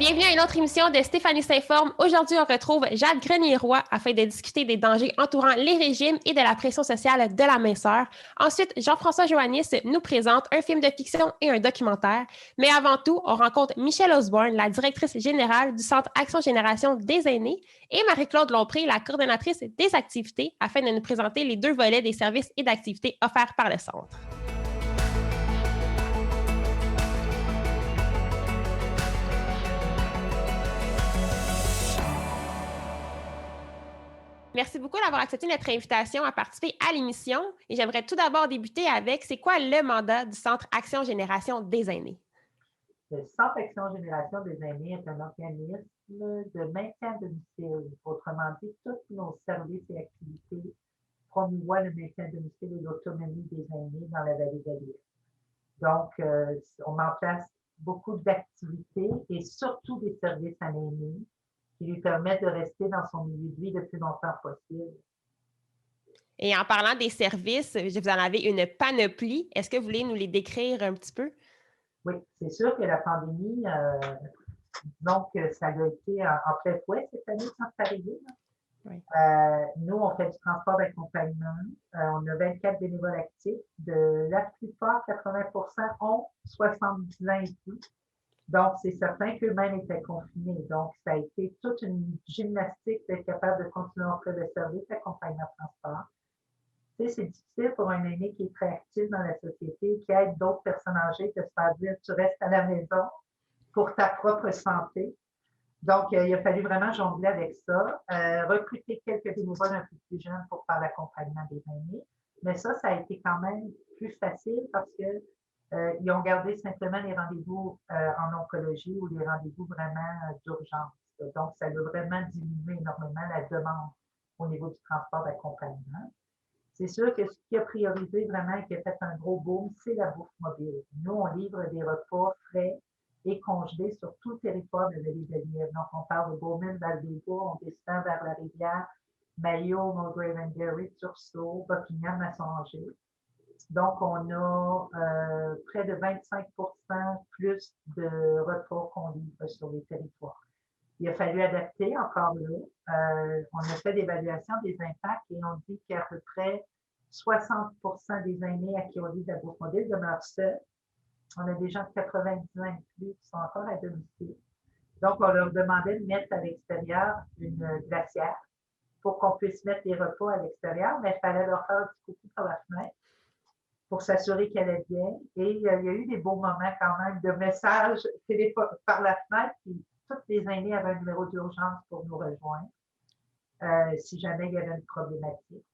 Bienvenue à une autre émission de Stéphanie s'informe. Aujourd'hui, on retrouve Jade Grenier-Roy afin de discuter des dangers entourant les régimes et de la pression sociale de la minceur. Ensuite, Jean-François Joannis nous présente un film de fiction et un documentaire. Mais avant tout, on rencontre Michelle Osborne, la directrice générale du Centre Action Génération des aînés, et Marie-Claude Lompré, la coordonnatrice des activités, afin de nous présenter les deux volets des services et d'activités offerts par le Centre. Merci beaucoup d'avoir accepté notre invitation à participer à l'émission. Et j'aimerais tout d'abord débuter avec, c'est quoi le mandat du Centre Action Génération des aînés? Le Centre Action Génération des aînés est un organisme de maintien à domicile. Autrement dit, tous nos services et activités promouvoient le maintien à domicile et l'autonomie des aînés dans la vallée de l'Île. Donc, on met en place beaucoup d'activités et surtout des services à l'aîné qui lui permettent de rester dans son milieu de vie le plus longtemps possible. Et en parlant des services, vous en avez une panoplie. Est-ce que vous voulez nous les décrire un petit peu? Oui, c'est sûr que la pandémie, donc ça a été en plein fouet cette année sans s'arrêter. Oui. Nous, on fait du transport d'accompagnement. On a 24 bénévoles actifs. De la plupart, 80% ont 70 ans et plus. Donc, c'est certain qu'eux-mêmes étaient confinés. Donc, ça a été toute une gymnastique d'être capable de continuer à offrir le service d'accompagnement transport. Tu sais, c'est difficile pour un aîné qui est très actif dans la société, qui aide d'autres personnes âgées, de se faire dire tu restes à la maison pour ta propre santé. Donc, il a fallu vraiment jongler avec ça, recruter quelques bénévoles un peu plus jeunes pour faire l'accompagnement des aînés. Mais ça a été quand même plus facile parce que ils ont gardé simplement les rendez-vous en oncologie ou les rendez-vous vraiment d'urgence. Donc, ça a vraiment diminué énormément la demande au niveau du transport d'accompagnement. C'est sûr que ce qui a priorisé vraiment et qui a fait un gros boom, c'est la bouffe mobile. Nous, on livre des repas frais et congelés sur tout le territoire de l'île de l'Île. Donc, on parle de Bowman, Val-des-Bois, on descend vers la rivière, Mayo, Mulgrave-and-Garry, Tursault, Buckingham, Masson-Angers. Donc, on a près de 25% plus de repas qu'on livre sur les territoires. Il a fallu adapter encore là. On a fait l'évaluation des impacts et on dit qu'à peu près 60% des aînés à qui on livre la bouffe mobile demeurent seuls. On a des gens de 90 ans et plus qui sont encore à domicile. Donc, on leur demandait de mettre à l'extérieur une glacière pour qu'on puisse mettre les repas à l'extérieur, mais il fallait leur faire un petit coucou par la fenêtre pour s'assurer qu'elle allait bien. Et il y a eu des beaux moments quand même de messages par la fenêtre. Puis, tous les aînés avaient un numéro d'urgence pour nous rejoindre si jamais il y avait une problématique.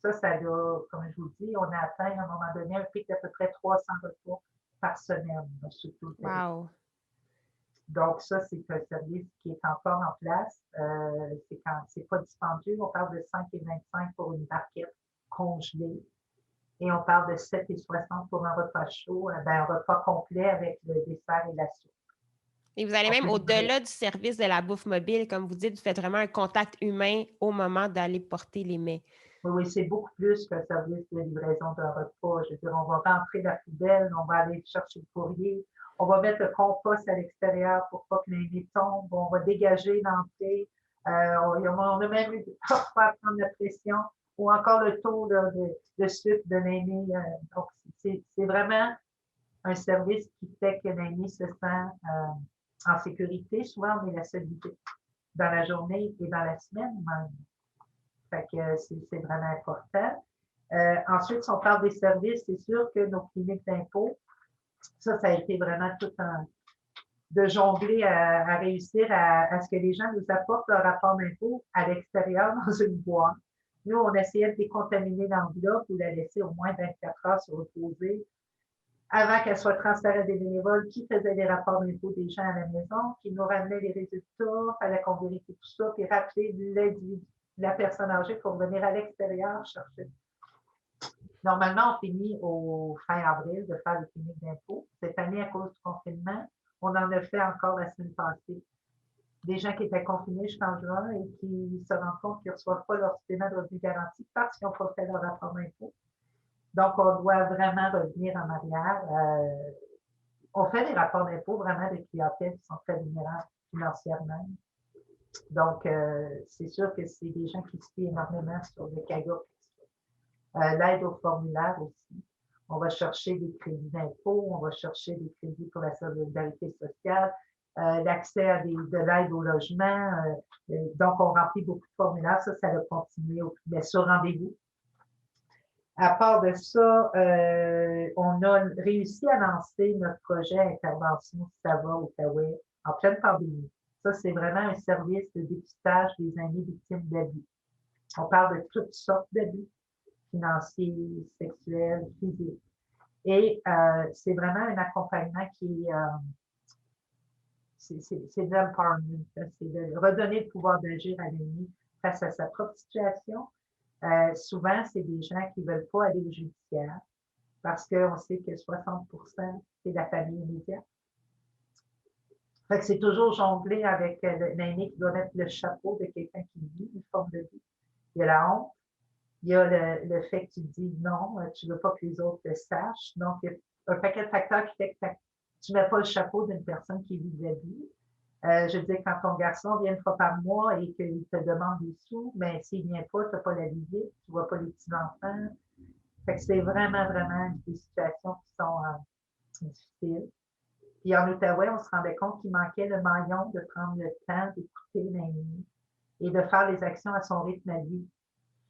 Ça doit, comme je vous dis, on a atteint à un moment donné un pic d'à peu près 300 repas par semaine sur tout le territoire. Wow. Donc, ça, c'est un service qui est encore en place. C'est pas dispendieux. On parle de 5,25 pour une barquette congelée. Et on parle de 7,60 pour un repas chaud, un repas complet avec le dessert et la soupe. Et vous allez même au-delà du service de la bouffe mobile, comme vous dites, vous faites vraiment un contact humain au moment d'aller porter les mets. Oui, c'est beaucoup plus qu'un service de livraison d'un repas. Je veux dire, on va rentrer la poubelle, on va aller chercher le courrier, on va mettre le compost à l'extérieur pour pas que l'aîné tombe, on va dégager l'entrée. On a même eu parfois à prendre la pression ou encore le taux de sucre de l'aîné. Donc, c'est vraiment un service qui fait que l'aîné se sent en sécurité. Souvent, on est la seule visite dans la journée et dans la semaine même. Fait que c'est vraiment important. Ensuite, si on parle des services, c'est sûr que nos cliniques d'impôt, ça a été vraiment tout de jongler à réussir à ce que les gens nous apportent leur rapport d'impôt à l'extérieur dans une boîte. Nous, on essayait de décontaminer l'enveloppe ou la laisser au moins 24 heures se reposer avant qu'elle soit transférée à des bénévoles qui faisaient les rapports d'impôt des gens à la maison, qui nous ramenaient les résultats, fallait qu'on vérifie tout ça, puis rappeler la personne âgée pour venir à l'extérieur chercher. Normalement, on finit au fin avril de faire les cliniques d'impôt. Cette année, à cause du confinement, on en a fait encore la semaine passée. Des gens qui étaient confinés jusqu'en juin et qui se rendent compte qu'ils ne reçoivent pas leur supplément de revenu garanti parce qu'ils n'ont pas fait leur rapport d'impôt. Donc, on doit vraiment revenir en arrière. on fait des rapports d'impôts vraiment de clientèle qui sont très vulnérables financièrement. Donc, c'est sûr que c'est des gens qui se fient énormément sur le CAGA. L'aide au formulaire aussi. On va chercher des crédits d'impôt, on va chercher des crédits pour la solidarité sociale, l'accès à de l'aide au logement. Donc, on remplit beaucoup de formulaires. Ça va continuer, mais sur rendez-vous. À part de ça, on a réussi à lancer notre projet Intervention SAVA Outaouais en pleine pandémie. Ça, c'est vraiment un service de dépistage des aînés victimes d'abus. On parle de toutes sortes d'abus, financiers, sexuels, physiques. Et c'est vraiment un accompagnement qui est, c'est de l'empowerment, c'est de redonner le pouvoir d'agir à l'aîné face à sa propre situation. Souvent, c'est des gens qui ne veulent pas aller au judiciaire parce qu'on sait que 60% c'est la famille immédiate. Fait que c'est toujours jonglé avec l'aîné qui doit mettre le chapeau de quelqu'un qui vit une forme de vie. Il y a la honte, il y a le fait que tu dis non, tu ne veux pas que les autres le sachent. Donc, il y a un paquet de facteurs qui fait que tu ne mets pas le chapeau d'une personne qui vit la vie. Je veux dire, quand ton garçon vient une fois par mois et qu'il te demande des sous, mais s'il ne vient pas, tu n'as pas la visite, tu ne vois pas les petits-enfants. Fait que c'est vraiment, vraiment des situations qui sont difficiles. Puis en Outaouais, on se rendait compte qu'il manquait le maillon de prendre le temps d'écouter l'aîné et de faire les actions à son rythme à lui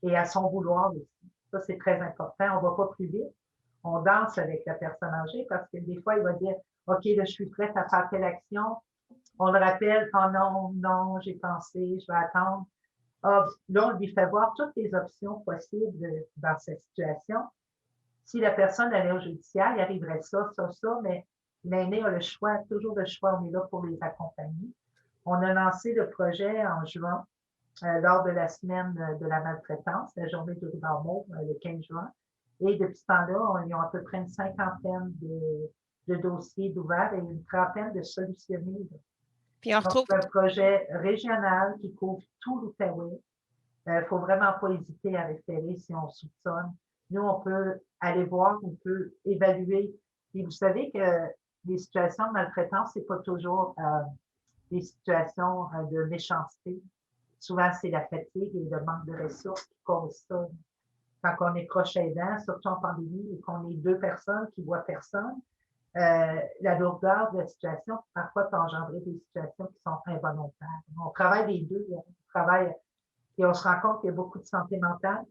et à son vouloir aussi. Ça, c'est très important. On ne va pas plus vite. On danse avec la personne âgée parce que des fois, il va dire OK, là, je suis prête à faire telle action. On le rappelle, oh non, non, j'ai pensé, je vais attendre. Ah, là, on lui fait voir toutes les options possibles dans cette situation. Si la personne allait au judiciaire, il arriverait ça, mais l'aîné a le choix, toujours le choix, on est là pour les accompagner. On a lancé le projet en juin, lors de la semaine de la maltraitance, la journée du ruban mauve, le 15 juin. Et depuis ce temps-là, ils ont à peu près une cinquantaine de dossiers d'ouverts et une trentaine de solutionnés. Puis on Donc, retrouve. c'est un projet régional qui couvre tout l'Outaouais. Il ne faut vraiment pas hésiter à référer si on soupçonne. Nous, on peut aller voir, on peut évaluer. Et vous savez que les situations de maltraitance, ce n'est pas toujours des situations de méchanceté. Souvent, c'est la fatigue et le manque de ressources qui cause ça. Quand on est proche aidant, surtout en pandémie, et qu'on est deux personnes qui ne voient personne, la lourdeur de la situation parfois peut engendrer des situations qui sont involontaires. On travaille les deux, on travaille et on se rend compte qu'il y a beaucoup de santé mentale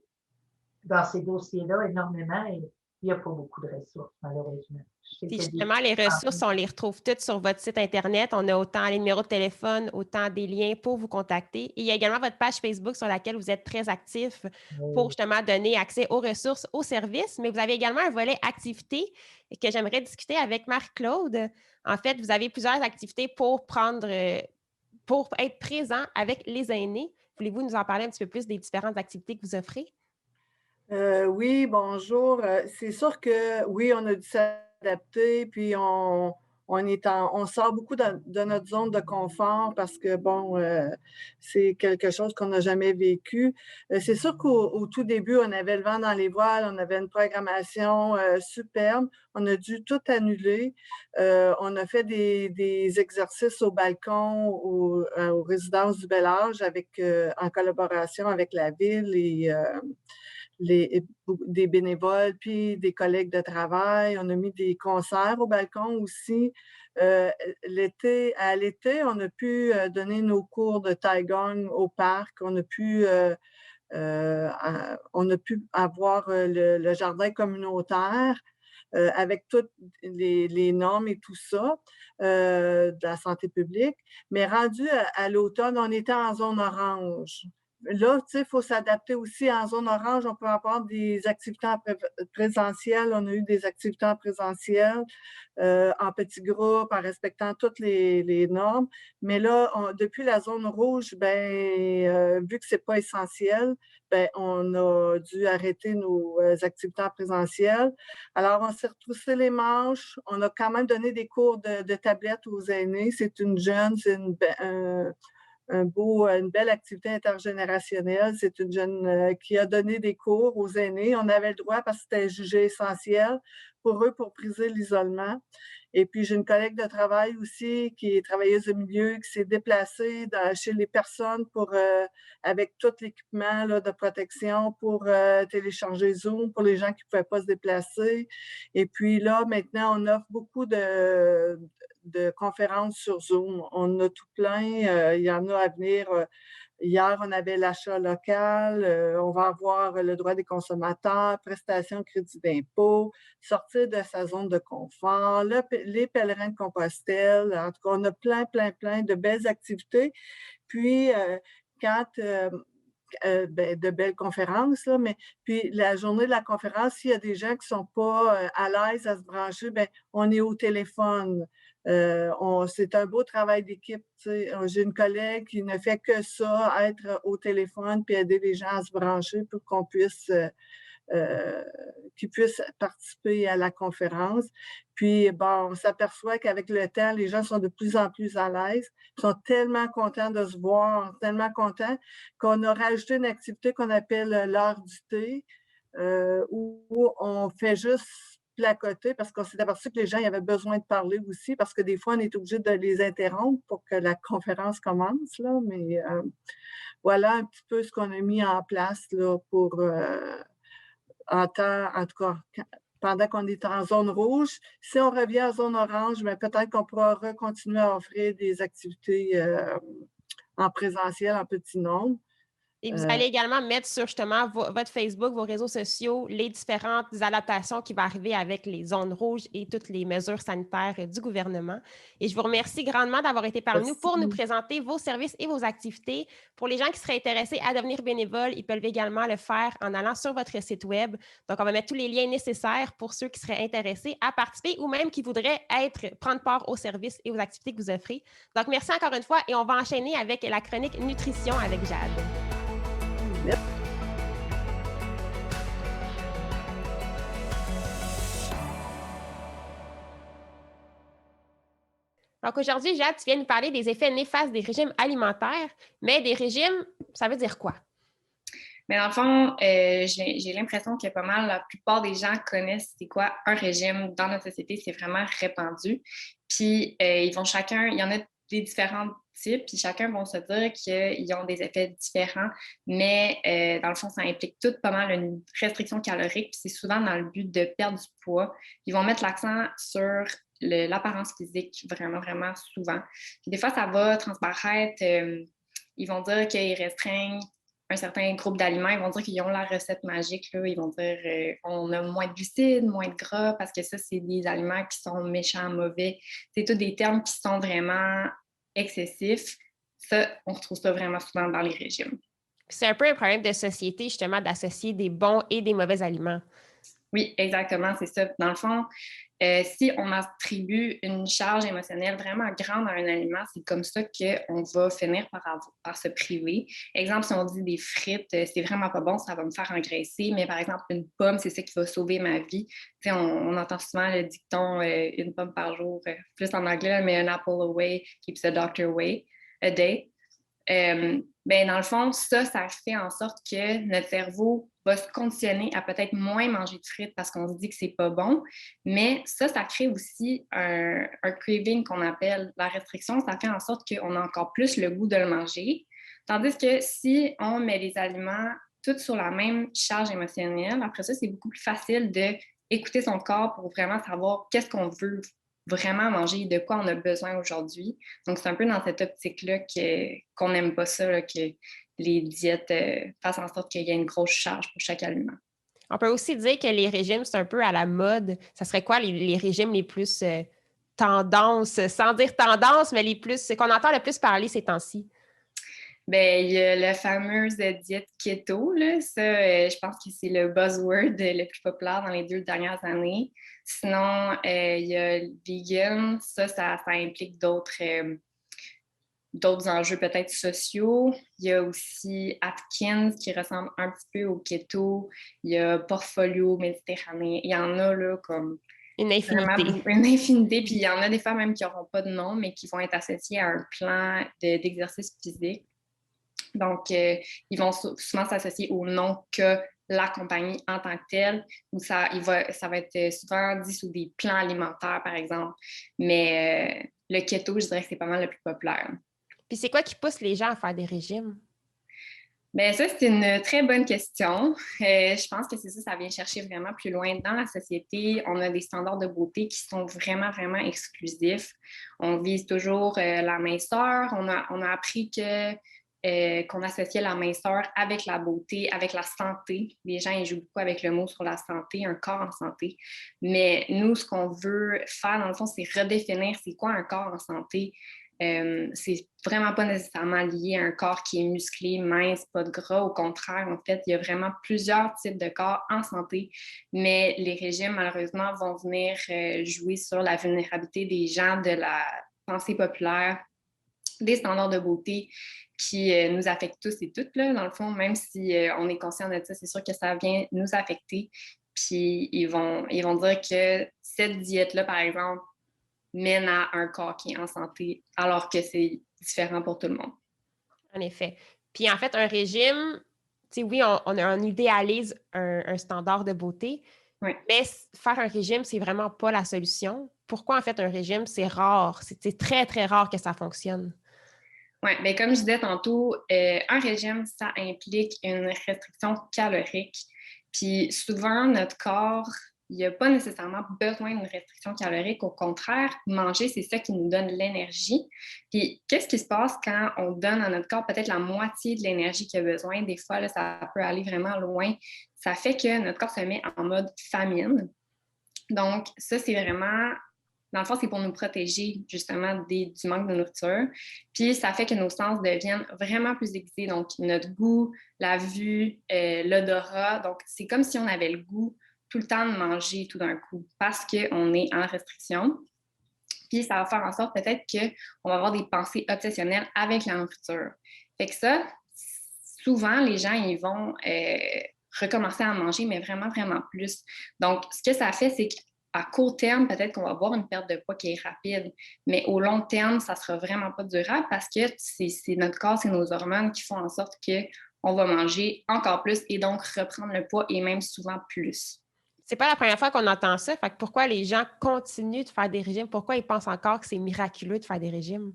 dans ces dossiers-là, énormément, et il n'y a pas beaucoup de ressources, malheureusement. Puis justement, les ressources, on les retrouve toutes sur votre site Internet. On a autant les numéros de téléphone, autant des liens pour vous contacter. Et il y a également votre page Facebook sur laquelle vous êtes très actif pour justement donner accès aux ressources, aux services. Mais vous avez également un volet activité que j'aimerais discuter avec Marc-Claude. En fait, vous avez plusieurs activités pour être présent avec les aînés. Voulez-vous nous en parler un petit peu plus des différentes activités que vous offrez? Oui, bonjour. C'est sûr que oui, on a dû s'adapter, puis on sort beaucoup de notre zone de confort parce que, bon, c'est quelque chose qu'on n'a jamais vécu. C'est sûr qu'au tout début, on avait le vent dans les voiles, on avait une programmation superbe. On a dû tout annuler. On a fait des exercices au balcon, aux résidences du Bel Âge en collaboration avec la ville et des bénévoles, puis des collègues de travail. On a mis des concerts au balcon aussi. À l'été, on a pu donner nos cours de Taigong au parc. On a pu avoir le jardin communautaire avec toutes les normes et tout ça de la santé publique. Mais rendu à l'automne, on était en zone orange. Là, tu sais, il faut s'adapter aussi. En zone orange, on peut avoir des activités en présentiel. On a eu des activités en présentiel, en petits groupes, en respectant toutes les normes. Mais là, depuis la zone rouge, vu que c'est pas essentiel, on a dû arrêter nos activités en présentiel. Alors, on s'est retroussé les manches. On a quand même donné des cours de tablettes aux aînés. C'est une jeune, une belle activité intergénérationnelle. C'est une jeune qui a donné des cours aux aînés. On avait le droit parce que c'était jugé essentiel pour eux pour briser l'isolement. Et puis, j'ai une collègue de travail aussi qui est travailleuse de milieu, qui s'est déplacée chez les personnes avec tout l'équipement de protection pour télécharger Zoom pour les gens qui ne pouvaient pas se déplacer. Et puis là, maintenant, on offre beaucoup de conférences sur Zoom. On a tout plein. Il y en a à venir. Hier, on avait l'achat local, on va avoir le droit des consommateurs, prestations crédit d'impôt, sortir de sa zone de confort, les pèlerins de Compostelle. En tout cas, on a plein de belles activités. Puis, de belles conférences, là, mais puis la journée de la conférence, s'il y a des gens qui ne sont pas à l'aise à se brancher, on est au téléphone. C'est un beau travail d'équipe. J'ai une collègue qui ne fait que ça, être au téléphone puis aider les gens à se brancher pour qu'ils puissent participer à la conférence. Puis, on s'aperçoit qu'avec le temps, les gens sont de plus en plus à l'aise, sont tellement contents de se voir, tellement contents qu'on a rajouté une activité qu'on appelle l'heure du thé, où on fait juste placoter parce qu'on s'est aperçu que les gens avaient besoin de parler aussi parce que des fois, on est obligé de les interrompre pour que la conférence commence, là. Mais voilà un petit peu ce qu'on a mis en place là, pour en tout cas, pendant qu'on est en zone rouge. Si on revient en zone orange, peut-être qu'on pourra continuer à offrir des activités en présentiel en petit nombre. Et vous allez également mettre sur justement votre Facebook, vos réseaux sociaux, les différentes adaptations qui vont arriver avec les zones rouges et toutes les mesures sanitaires du gouvernement. Et je vous remercie grandement d'avoir été parmi nous pour nous présenter vos services et vos activités. Pour les gens qui seraient intéressés à devenir bénévoles, ils peuvent également le faire en allant sur votre site web. Donc, on va mettre tous les liens nécessaires pour ceux qui seraient intéressés à participer ou même qui voudraient prendre part aux services et aux activités que vous offrez. Donc, merci encore une fois et on va enchaîner avec la chronique nutrition avec Jade. Yep. Donc aujourd'hui, Jade, tu viens nous parler des effets néfastes des régimes alimentaires, mais des régimes, ça veut dire quoi? Mais dans le fond, j'ai l'impression que pas mal la plupart des gens connaissent c'est quoi un régime dans notre société, c'est vraiment répandu. Puis il y en a des différents types, puis chacun vont se dire qu'ils ont des effets différents, mais dans le fond, ça implique tout pas mal une restriction calorique, puis c'est souvent dans le but de perdre du poids. Ils vont mettre l'accent sur l'apparence physique vraiment, vraiment souvent. Puis des fois, ça va transparaître, ils vont dire qu'ils restreignent un certain groupe d'aliments, ils vont dire qu'ils ont la recette magique, là. Ils vont dire on a moins de glucides, moins de gras, parce que ça, c'est des aliments qui sont méchants, mauvais. C'est tous des termes qui sont vraiment excessifs. Ça, on retrouve ça vraiment souvent dans les régimes. C'est un peu un problème de société, justement, d'associer des bons et des mauvais aliments. Oui, exactement, c'est ça. Dans le fond, si on attribue une charge émotionnelle vraiment grande à un aliment, c'est comme ça qu'on va finir par se priver. Exemple, si on dit des frites, c'est vraiment pas bon, ça va me faire engraisser, mais par exemple, une pomme, c'est ça qui va sauver ma vie. On entend souvent le dicton une pomme par jour, plus en anglais, mais an apple away keeps a doctor away a day. Dans le fond, ça fait en sorte que notre cerveau va se conditionner à peut-être moins manger de frites parce qu'on se dit que c'est pas bon, mais ça crée aussi un craving qu'on appelle la restriction. Ça fait en sorte qu'on a encore plus le goût de le manger. Tandis que si on met les aliments tous sur la même charge émotionnelle, après ça, c'est beaucoup plus facile d'écouter son corps pour vraiment savoir qu'est-ce qu'on veut vraiment manger, de quoi on a besoin aujourd'hui. Donc, c'est un peu dans cette optique-là qu'on n'aime pas ça, là, que les diètes fassent en sorte qu'il y ait une grosse charge pour chaque aliment. On peut aussi dire que les régimes, c'est un peu à la mode. Ça serait quoi les régimes les plus tendance, sans dire tendance, mais les plus qu'on entend le plus parler ces temps-ci? Il y a la fameuse diète keto, là. Ça, je pense que c'est le buzzword le plus populaire dans les 2 dernières années. Sinon, il y a le vegan. Ça implique d'autres enjeux peut-être sociaux. Il y a aussi Atkins qui ressemble un petit peu au keto. Il y a Portfolio méditerranéen. Il y en a là comme... Une infinité. Vraiment une infinité. Puis il y en a des fois même qui n'auront pas de nom, mais qui vont être associés à un plan d'exercice physique. Donc, ils vont souvent s'associer au nom que la compagnie en tant que telle, ou ça va être souvent dit sous des plans alimentaires, par exemple. Mais le keto, je dirais que c'est pas mal le plus populaire. Puis c'est quoi qui pousse les gens à faire des régimes? Bien, ça, c'est une très bonne question. Je pense que c'est ça, ça vient chercher vraiment plus loin dans la société. On a des standards de beauté qui sont vraiment, vraiment exclusifs. On vise toujours la minceur. On a appris qu'on associait la minceur avec la beauté, avec la santé. Les gens, ils jouent beaucoup avec le mot sur la santé, un corps en santé. Mais nous, ce qu'on veut faire, dans le fond, c'est redéfinir c'est quoi un corps en santé. C'est vraiment pas nécessairement lié à un corps qui est musclé, mince, pas de gras. Au contraire, en fait, il y a vraiment plusieurs types de corps en santé, mais les régimes, malheureusement, vont venir jouer sur la vulnérabilité des gens, de la pensée populaire, des standards de beauté qui nous affectent tous et toutes, là, dans le fond, même si on est conscient de ça, c'est sûr que ça vient nous affecter. Puis ils vont dire que cette diète-là, par exemple, mène à un corps qui est en santé, alors que c'est différent pour tout le monde. En effet. Puis en fait, un régime, tu sais, oui, on idéalise un standard de beauté, oui. Mais faire un régime, c'est vraiment pas la solution. Pourquoi en fait un régime, c'est rare, c'est très, très rare que ça fonctionne. Oui, bien comme je disais tantôt, un régime, ça implique une restriction calorique. Puis souvent, notre corps, il n'y a pas nécessairement besoin d'une restriction calorique. Au contraire, manger, c'est ça qui nous donne l'énergie. Puis qu'est-ce qui se passe quand on donne à notre corps peut-être la moitié de l'énergie qu'il a besoin? Des fois, là, ça peut aller vraiment loin. Ça fait que notre corps se met en mode famine. Donc, ça, c'est vraiment... Dans le fond, c'est pour nous protéger justement du manque de nourriture. Puis, ça fait que nos sens deviennent vraiment plus aiguisés. Donc, notre goût, la vue, l'odorat. Donc, c'est comme si on avait le goût tout le temps de manger tout d'un coup parce qu'on est en restriction. Puis, ça va faire en sorte peut-être qu'on va avoir des pensées obsessionnelles avec la nourriture. Fait que ça, souvent, les gens, ils vont recommencer à manger, mais vraiment, vraiment plus. Donc, ce que ça fait, c'est qu'à court terme, peut-être qu'on va avoir une perte de poids qui est rapide, mais au long terme, ça ne sera vraiment pas durable parce que c'est notre corps, c'est nos hormones qui font en sorte qu'on va manger encore plus et donc reprendre le poids et même souvent plus. C'est pas la première fois qu'on entend ça. Fait que pourquoi les gens continuent de faire des régimes? Pourquoi ils pensent encore que c'est miraculeux de faire des régimes?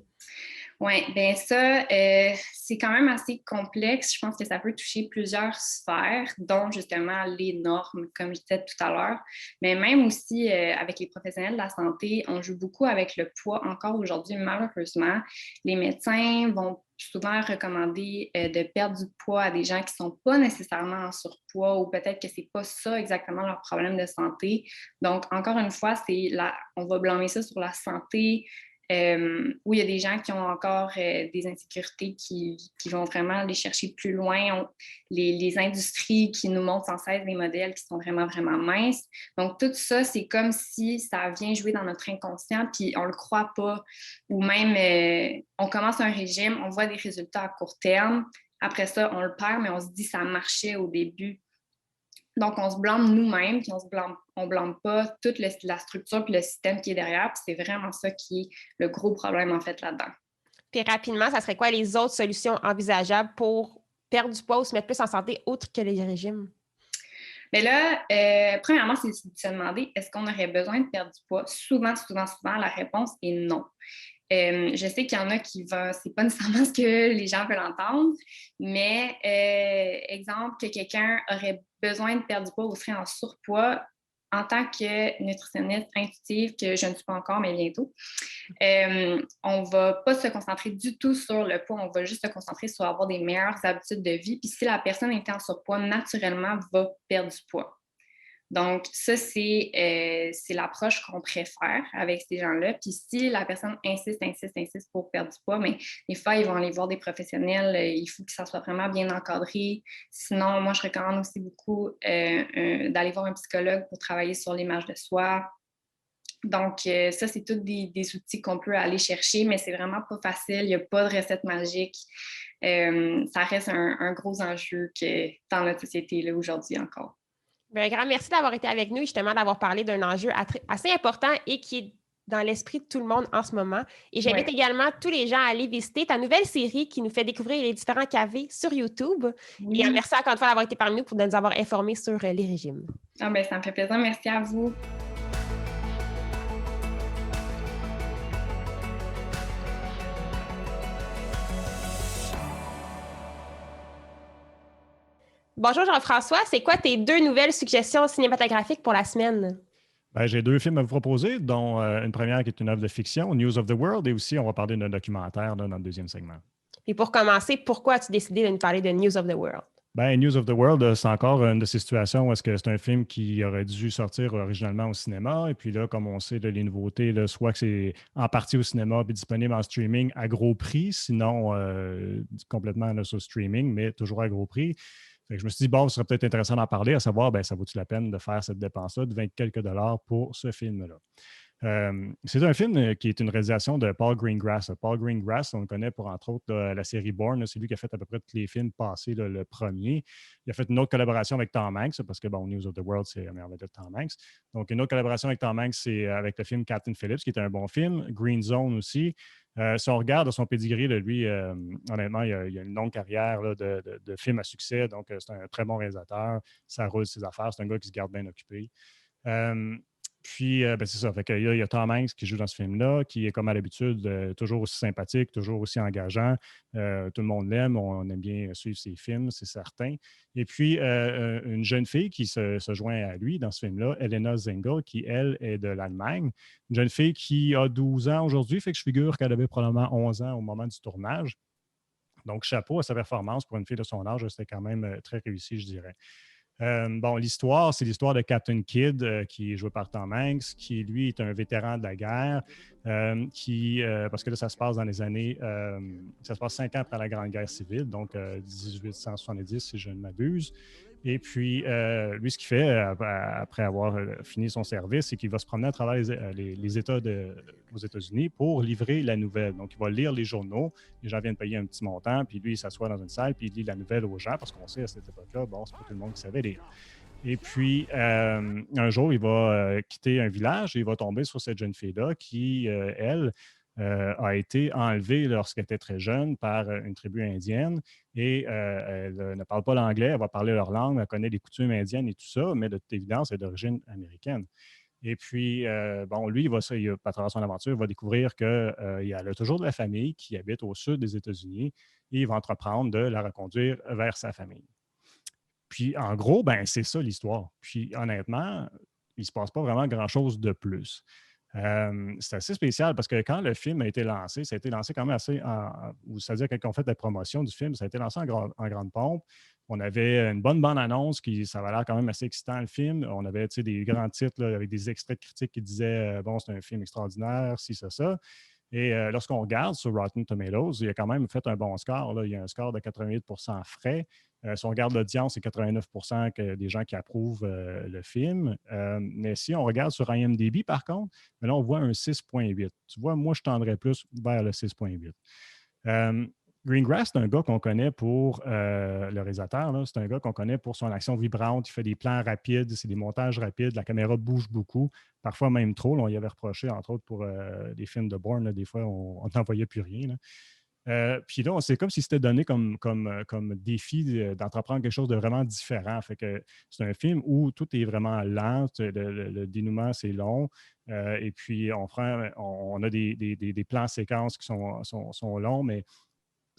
Oui, bien ça, c'est quand même assez complexe. Je pense que ça peut toucher plusieurs sphères, dont justement les normes, comme je disais tout à l'heure. Mais même aussi avec les professionnels de la santé, on joue beaucoup avec le poids encore aujourd'hui, malheureusement. Les médecins vont souvent recommander de perdre du poids à des gens qui ne sont pas nécessairement en surpoids ou peut-être que ce n'est pas ça exactement leur problème de santé. Donc, encore une fois, on va blâmer ça sur la santé, où il y a des gens qui ont encore des insécurités qui vont vraiment aller chercher plus loin. Les industries qui nous montrent sans cesse des modèles qui sont vraiment, vraiment minces. Donc, tout ça, c'est comme si ça vient jouer dans notre inconscient, puis on ne le croit pas. Ou même, on commence un régime, on voit des résultats à court terme. Après ça, on le perd, mais on se dit que ça marchait au début. Donc, on se blâme nous-mêmes, puis on blâme pas toute la structure puis le système qui est derrière. Puis c'est vraiment ça qui est le gros problème, en fait, là-dedans. Puis rapidement, ça serait quoi les autres solutions envisageables pour perdre du poids ou se mettre plus en santé autre que les régimes? Mais là, premièrement, c'est de se demander, est-ce qu'on aurait besoin de perdre du poids? Souvent, la réponse est non. Je sais qu'il y en a qui vont, c'est pas nécessairement ce que les gens veulent entendre, mais exemple que quelqu'un aurait besoin de perdre du poids ou serait en surpoids, en tant que nutritionniste intuitive, que je ne suis pas encore, mais bientôt, on ne va pas se concentrer du tout sur le poids, on va juste se concentrer sur avoir des meilleures habitudes de vie. Puis si la personne est en surpoids, naturellement, va perdre du poids. Donc, ça, c'est l'approche qu'on préfère avec ces gens-là. Puis si la personne insiste pour perdre du poids, mais des fois, ils vont aller voir des professionnels. Il faut que ça soit vraiment bien encadré. Sinon, moi, je recommande aussi beaucoup d'aller voir un psychologue pour travailler sur l'image de soi. Donc, ça, c'est tous des outils qu'on peut aller chercher, mais c'est vraiment pas facile. Il n'y a pas de recette magique. Ça reste un gros enjeu dans notre société là, aujourd'hui encore. Un grand merci d'avoir été avec nous et justement d'avoir parlé d'un enjeu assez important et qui est dans l'esprit de tout le monde en ce moment. Et j'invite Ouais. également tous les gens à aller visiter ta nouvelle série qui nous fait découvrir les différents cafés sur YouTube. Et Oui. merci encore une fois d'avoir été parmi nous pour nous avoir informés sur les régimes. Ah ben, ça me fait plaisir. Merci à vous. Bonjour Jean-François, c'est quoi tes 2 nouvelles suggestions cinématographiques pour la semaine? Ben, j'ai 2 films à vous proposer, dont une première qui est une œuvre de fiction, News of the World, et aussi on va parler d'un documentaire là, dans le deuxième segment. Et pour commencer, pourquoi as-tu décidé de nous parler de News of the World? Ben, News of the World, c'est encore une de ces situations où est-ce que c'est un film qui aurait dû sortir originalement au cinéma. Et puis là, comme on sait, les nouveautés, là, soit que c'est en partie au cinéma puis disponible en streaming à gros prix, sinon complètement là, sur streaming, mais toujours à gros prix. Fait que je me suis dit, bon, ce serait peut-être intéressant d'en parler, à savoir, ben, ça vaut-il la peine de faire cette dépense-là de 20 quelques dollars pour ce film-là. C'est un film qui est une réalisation de Paul Greengrass. Paul Greengrass, on le connaît pour, entre autres, la série Bourne. C'est lui qui a fait à peu près tous les films passés, le premier. Il a fait une autre collaboration avec Tom Hanks, parce que, bon, News of the World, c'est la meilleure vedette de Tom Hanks. Donc, une autre collaboration avec Tom Hanks, c'est avec le film Captain Phillips, qui est un bon film. Green Zone aussi. Si on regarde son pedigree, là, lui, honnêtement, il a une longue carrière là, de films à succès. Donc, c'est un très bon réalisateur. Ça roule ses affaires. C'est un gars qui se garde bien occupé. Puis, ben, c'est ça. Fait que, il y a Tom Hanks qui joue dans ce film-là, qui est comme à l'habitude toujours aussi sympathique, toujours aussi engageant. Tout le monde l'aime, on aime bien suivre ses films, c'est certain. Et puis, une jeune fille qui se joint à lui dans ce film-là, Elena Zengel, qui, elle, est de l'Allemagne. Une jeune fille qui a 12 ans aujourd'hui, fait que je figure qu'elle avait probablement 11 ans au moment du tournage. Donc, chapeau à sa performance pour une fille de son âge, c'était quand même très réussi, je dirais. Bon, l'histoire, c'est l'histoire de Captain Kidd, qui est joué par Tom Hanks, qui, lui, est un vétéran de la guerre, parce que là, ça se passe dans les années, ça se passe 5 ans après la Grande Guerre civile, donc 1870, si je ne m'abuse. Et puis, lui, ce qu'il fait après avoir fini son service, c'est qu'il va se promener à travers les États aux États-Unis pour livrer la nouvelle. Donc, il va lire les journaux. Les gens viennent payer un petit montant, puis lui, il s'assoit dans une salle, puis il lit la nouvelle aux gens, parce qu'on sait à cette époque-là, bon, c'est pas tout le monde qui savait lire. Et puis, un jour, il va quitter un village et il va tomber sur cette jeune fille-là qui, elle, a été enlevée lorsqu'elle était très jeune par une tribu indienne et elle ne parle pas l'anglais, elle va parler leur langue, elle connaît les coutumes indiennes et tout ça, mais de toute évidence, elle est d'origine américaine. Et puis, bon, lui, à travers son aventure, il va découvrir qu'il a toujours de la famille qui habite au sud des États-Unis et il va entreprendre de la reconduire vers sa famille. Puis, en gros, ben, c'est ça l'histoire. Puis, honnêtement, il ne se passe pas vraiment grand-chose de plus. C'est assez spécial parce que quand le film a été lancé, ça a été lancé quand même c'est-à-dire quand on fait la promotion du film, ça a été lancé en grande pompe. On avait une bonne bande-annonce ça avait l'air quand même assez excitant, le film. On avait des grands titres là, avec des extraits de critiques qui disaient bon, c'est un film extraordinaire, ci, ça. Et lorsqu'on regarde sur Rotten Tomatoes, il a quand même fait un bon score. Là. Il y a un score de 88 frais. Si on regarde l'audience, c'est 89 des gens qui approuvent le film. Mais si on regarde sur IMDb, par contre, là, on voit un 6,8. Tu vois, moi, je tendrais plus vers le 6,8. Greengrass, c'est un gars qu'on connaît pour le réalisateur. Là, c'est un gars qu'on connaît pour son action vibrante. Il fait des plans rapides, c'est des montages rapides. La caméra bouge beaucoup, parfois même trop. Là, on y avait reproché, entre autres, pour des films de Bourne. Là, des fois, on n'en voyait plus rien. Là. Puis là, c'est comme si c'était donné comme défi d'entreprendre quelque chose de vraiment différent. Fait que c'est un film où tout est vraiment lent, le dénouement, c'est long. Et puis, on a des plans séquences qui sont longs, mais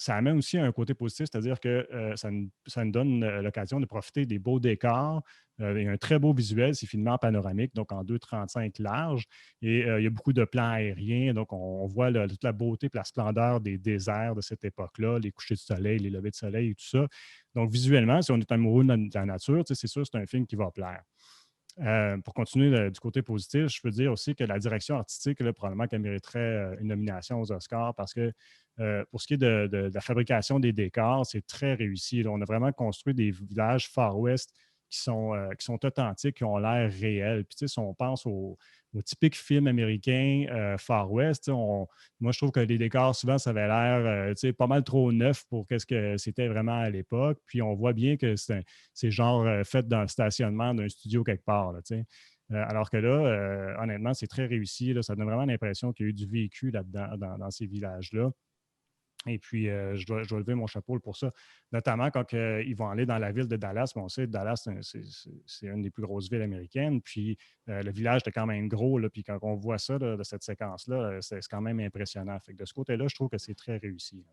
ça amène aussi un côté positif, c'est-à-dire que ça nous donne l'occasion de profiter des beaux décors. Il y a un très beau visuel, c'est filmé en panoramique, donc en 2,35 large. Et il y a beaucoup de plans aériens, donc on voit toute la beauté et la splendeur des déserts de cette époque-là, les couchers de soleil, les levées de soleil et tout ça. Donc visuellement, si on est amoureux de la nature, c'est sûr que c'est un film qui va plaire. Pour continuer du côté positif, je peux dire aussi que la direction artistique, là, probablement qu'elle mériterait une nomination aux Oscars parce que pour ce qui est de la fabrication des décors, c'est très réussi. Là. On a vraiment construit des villages Far West qui sont authentiques, qui ont l'air réels. Puis, si on pense au typique film américain Far West, moi, je trouve que les décors, souvent, ça avait l'air pas mal trop neuf pour ce que c'était vraiment à l'époque. Puis, on voit bien que c'est genre fait dans le stationnement d'un studio quelque part. Là, alors que là, honnêtement, c'est très réussi. Là, ça donne vraiment l'impression qu'il y a eu du vécu là-dedans, dans ces villages-là. Et puis, je dois lever mon chapeau pour ça, notamment quand ils vont aller dans la ville de Dallas. Bon, on sait que Dallas, c'est une des plus grosses villes américaines. Puis, le village était quand même gros. Là, puis, quand on voit ça de cette séquence-là, c'est quand même impressionnant. Fait que de ce côté-là, je trouve que c'est très réussi.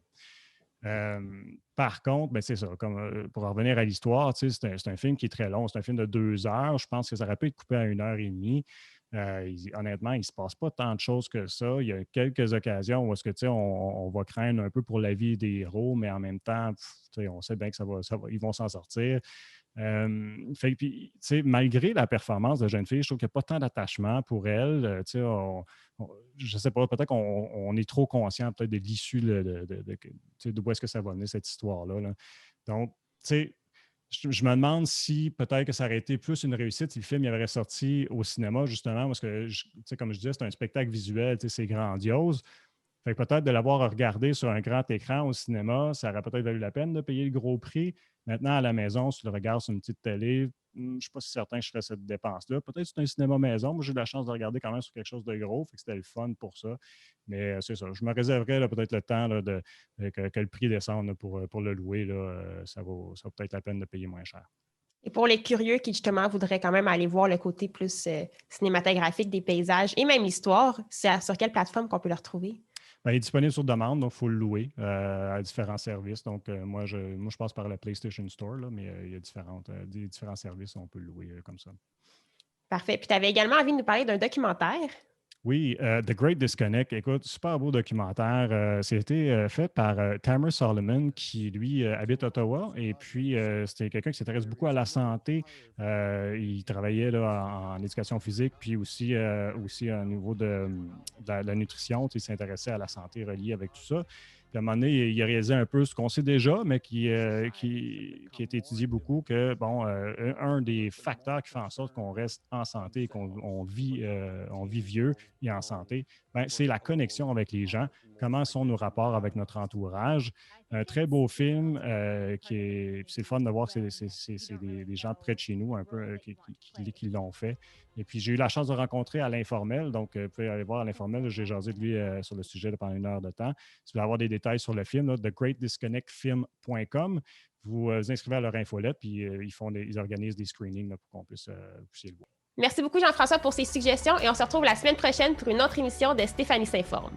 Par contre, ben, c'est ça. Pour revenir à l'histoire, c'est un film qui est très long. C'est un film de 2 heures. Je pense que ça aurait pu être coupé à 1h30. Honnêtement, il ne se passe pas tant de choses que ça. Il y a quelques occasions où est-ce que, on va craindre un peu pour la vie des héros, mais en même temps, on sait bien que ils vont s'en sortir. Puis, malgré la performance de jeune fille, je trouve qu'il n'y a pas tant d'attachement pour elle. Je ne sais pas, peut-être qu'on est trop conscient peut-être de l'issue de où est-ce que ça va venir, cette histoire-là. Là. Donc, je me demande si peut-être que ça aurait été plus une réussite si le film il aurait sorti au cinéma, justement, parce que, comme je disais, c'est un spectacle visuel, c'est grandiose. Fait que peut-être de l'avoir regardé sur un grand écran au cinéma, ça aurait peut-être valu la peine de payer le gros prix. Maintenant, à la maison, si tu le regardes sur une petite télé, je ne suis pas si certain que je ferais cette dépense-là. Peut-être que c'est un cinéma maison. Moi, j'ai eu la chance de regarder quand même sur quelque chose de gros, fait que c'était le fun pour ça. Mais c'est ça. Je me réserverais là, peut-être le temps là, que le prix descende là, pour le louer. Là, ça vaut peut-être la peine de payer moins cher. Et pour les curieux qui, justement, voudraient quand même aller voir le côté plus cinématographique des paysages et même l'histoire, c'est sur quelle plateforme qu'on peut le retrouver? Ben, il est disponible sur demande, donc il faut le louer à différents services. Donc, moi, je passe par le PlayStation Store, là, mais il y a différents services où on peut le louer comme ça. Parfait. Puis, tu avais également envie de nous parler d'un documentaire. Oui, The Great Disconnect. Écoute, super beau documentaire. C'était fait par Tamer Solomon, qui, lui, habite à Ottawa. Et puis, c'était quelqu'un qui s'intéresse beaucoup à la santé. Il travaillait là, en éducation physique, puis aussi au niveau de la nutrition. Il s'intéressait à la santé reliée avec tout ça. Puis à un moment donné, il a réalisé un peu ce qu'on sait déjà, mais qui a été étudié beaucoup, que, bon, un des facteurs qui fait en sorte qu'on reste en santé et qu'on vit vieux et en santé, ben, c'est la connexion avec les gens. Comment sont nos rapports avec notre entourage? Un très beau film c'est le fun de voir que c'est des gens près de chez nous un peu qui l'ont fait. Et puis, j'ai eu la chance de rencontrer à l'Informel. Donc, vous pouvez aller voir à l'Informel. J'ai jasé de lui sur le sujet pendant 1 heure de temps. Si vous voulez avoir des détails sur le film, là, thegreatdisconnectfilm.com, vous inscrivez à leur infolette, puis ils organisent des screenings là, pour qu'on puisse le voir. Merci beaucoup, Jean-François, pour ces suggestions et on se retrouve la semaine prochaine pour une autre émission de Stéphanie s'informe.